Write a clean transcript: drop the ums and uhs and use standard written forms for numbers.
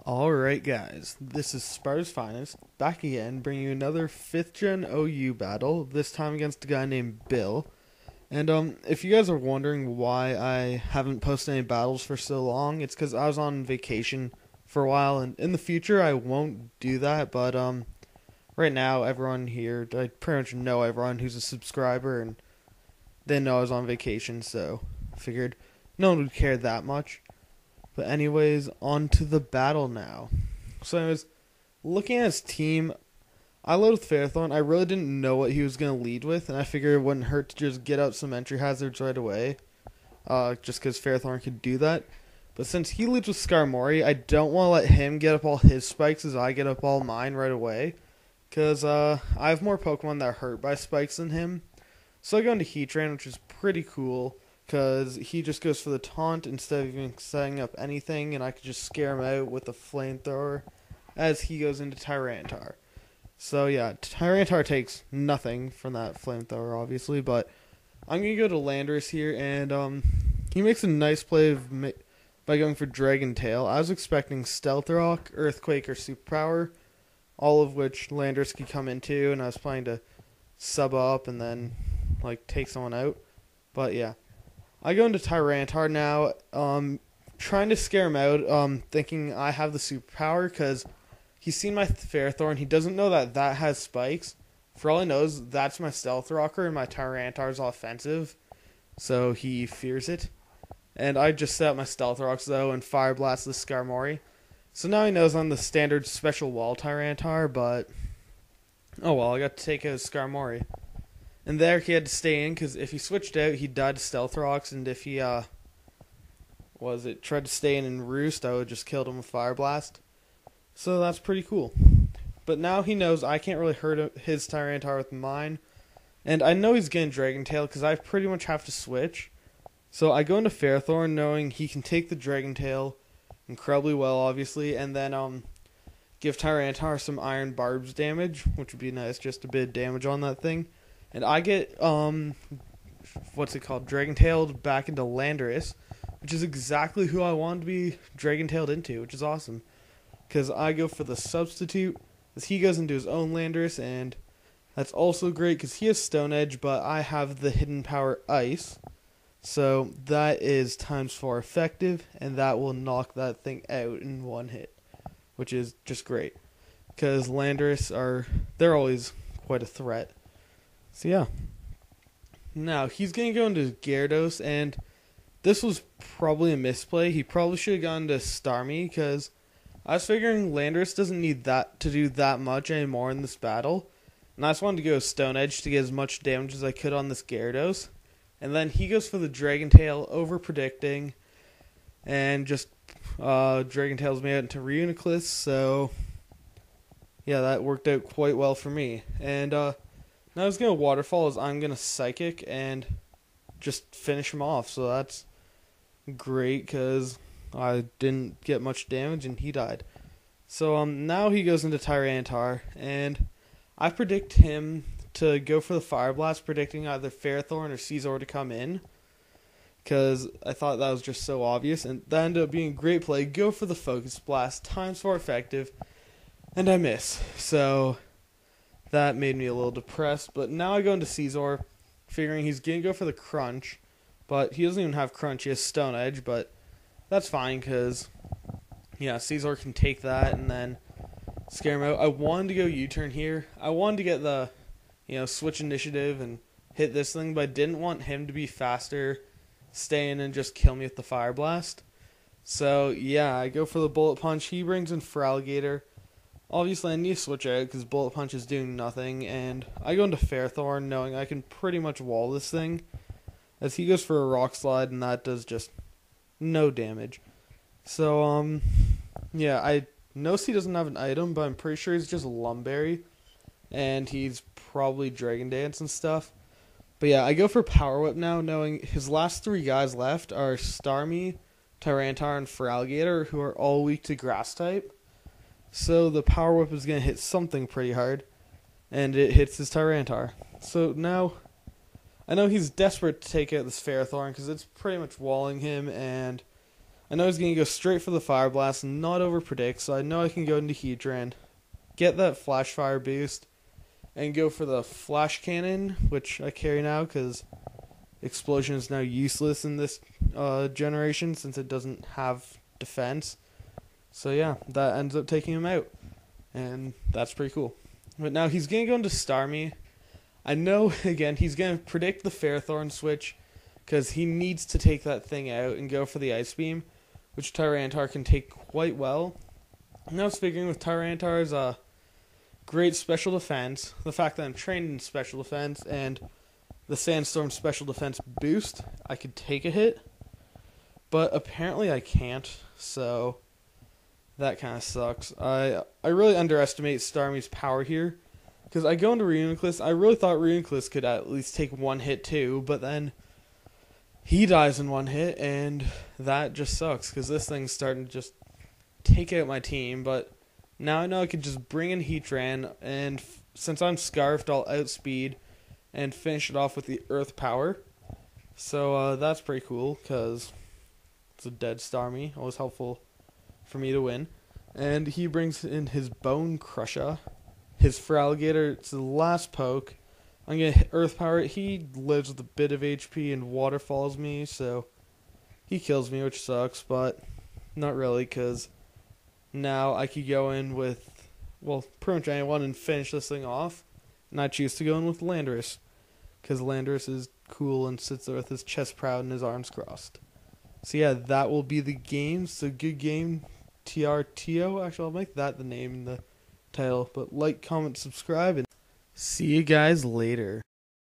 Alright guys, this is SpartasFinest, back again, bringing you another 5th gen OU battle, this time against a guy named Bill. And if you guys are wondering why I haven't posted any battles for so long, it's because I was on vacation for a while, and in the future I won't do that, but right now everyone here, I pretty much know everyone who's a subscriber, and they know I was on vacation, so I figured no one would care that much. But anyways, on to the battle now. So anyways, looking at his team, I led with Fairthorn. I really didn't know what he was going to lead with, and I figured it wouldn't hurt to just get out some entry hazards right away, just because Fairthorn could do that. But since he leads with Skarmory, I don't want to let him get up all his spikes as I get up all mine right away, because I have more Pokemon that are hurt by spikes than him. So I go into Heatran, which is pretty cool, because he just goes for the taunt instead of even setting up anything, and I could just scare him out with a flamethrower as he goes into Tyranitar. So yeah, Tyranitar takes nothing from that flamethrower, obviously, but I'm going to go to Landorus here, and he makes a nice play by going for Dragon Tail. I was expecting Stealth Rock, Earthquake, or Superpower, all of which Landorus could come into, and I was planning to sub up and then take someone out. But yeah. I go into Tyranitar now, trying to scare him out, thinking I have the superpower, because he's seen my Fairthorn. He doesn't know that that has spikes. For all he knows, that's my Stealth Rocker, and my Tyranitar's offensive, so he fears it. And I just set up my Stealth Rocks, though, and Fire Blast the Skarmory. So now he knows I'm the standard Special Wall Tyranitar, but oh well, I got to take out his Skarmory. And there he had to stay in, because if he switched out, he died to Stealth Rocks, and if he, tried to stay in and roost, I would just killed him with Fire Blast. So that's pretty cool. But now he knows I can't really hurt his Tyranitar with mine, and I know he's getting Dragon Tail, because I pretty much have to switch. So I go into Fairthorn, knowing he can take the Dragon Tail incredibly well, obviously, and then, give Tyranitar some Iron Barbs damage, which would be nice, just a bit of damage on that thing. And I get, Dragon Tailed back into Landorus, which is exactly who I wanted to be Dragon Tailed into, which is awesome. Because I go for the substitute, as he goes into his own Landorus, and that's also great because he has Stone Edge, but I have the hidden power Ice. So that is ×4 effective, and that will knock that thing out in one hit, which is just great. Because Landorus they're always quite a threat. So yeah. Now, he's going to go into Gyarados, and this was probably a misplay. He probably should have gone to Starmie, because I was figuring Landorus doesn't need that to do that much anymore in this battle. And I just wanted to go Stone Edge to get as much damage as I could on this Gyarados. And then he goes for the Dragon Tail, over-predicting, and just Dragon Tails me out into Reuniclus, so yeah, that worked out quite well for me. And now he's going to Waterfall as I'm going to Psychic and just finish him off. So that's great because I didn't get much damage and he died. So now he goes into Tyranitar, and I predict him to go for the Fire Blast, predicting either Fairthorn or Scizor to come in, because I thought that was just so obvious. And that ended up being a great play. Go for the Focus Blast, ×4 effective, and I miss. So that made me a little depressed, but now I go into Scizor, figuring he's going to go for the Crunch, but he doesn't even have Crunch, he has Stone Edge, but that's fine, because, yeah, Scizor can take that and then scare him out. I wanted to go U-turn here. I wanted to get the, switch initiative and hit this thing, but I didn't want him to be faster, stay in and just kill me with the Fire Blast. So, yeah, I go for the Bullet Punch. He brings in Feraligatr. Obviously, I need to switch out because Bullet Punch is doing nothing, and I go into Fairthorn knowing I can pretty much wall this thing, as he goes for a Rock Slide, and that does just no damage. So, yeah, I know he doesn't have an item, but I'm pretty sure he's just Lumberry, and he's probably Dragon Dance and stuff. But yeah, I go for Power Whip now, knowing his last 3 guys left are Starmie, Tyranitar, and Feraligatr, who are all weak to Grass type. So the Power Whip is going to hit something pretty hard, and it hits his Tyranitar. So now, I know he's desperate to take out this Fairthorn, because it's pretty much walling him, and I know he's going to go straight for the Fire Blast, not overpredict, so I know I can go into Heatran, get that Flash Fire boost, and go for the Flash Cannon, which I carry now because Explosion is now useless in this generation since it doesn't have defense. So yeah, that ends up taking him out, and that's pretty cool. But now he's going to go into Starmie. I know, again, he's going to predict the Ferrothorn switch because he needs to take that thing out and go for the Ice Beam, which Tyranitar can take quite well. And I was figuring with Tyranitar's great special defense, the fact that I'm trained in special defense, and the Sandstorm special defense boost, I could take a hit. But apparently I can't, so that kind of sucks. I really underestimate Starmie's power here, because I go into Reuniclus. I really thought Reuniclus could at least take one hit too, but then he dies in one hit, and that just sucks, because this thing's starting to just take out my team. But now I know I could just bring in Heatran, and since I'm Scarfed, I'll outspeed and finish it off with the Earth Power. So that's pretty cool, because it's a dead Starmie, always helpful for me to win. And he brings in his Bone Crusher, his Feraligatr. It's the last poke. I'm going to Earth Power it. He lives with a bit of HP and waterfalls me, so he kills me, which sucks, but not really, because now I could go in with, well, pretty much anyone and finish this thing off. And I choose to go in with Landorus, because Landorus is cool and sits there with his chest proud and his arms crossed. So yeah, that will be the game. So good game, Tr.Teo. Actually, I'll make that the name in the title. But like, comment, subscribe, and see you guys later.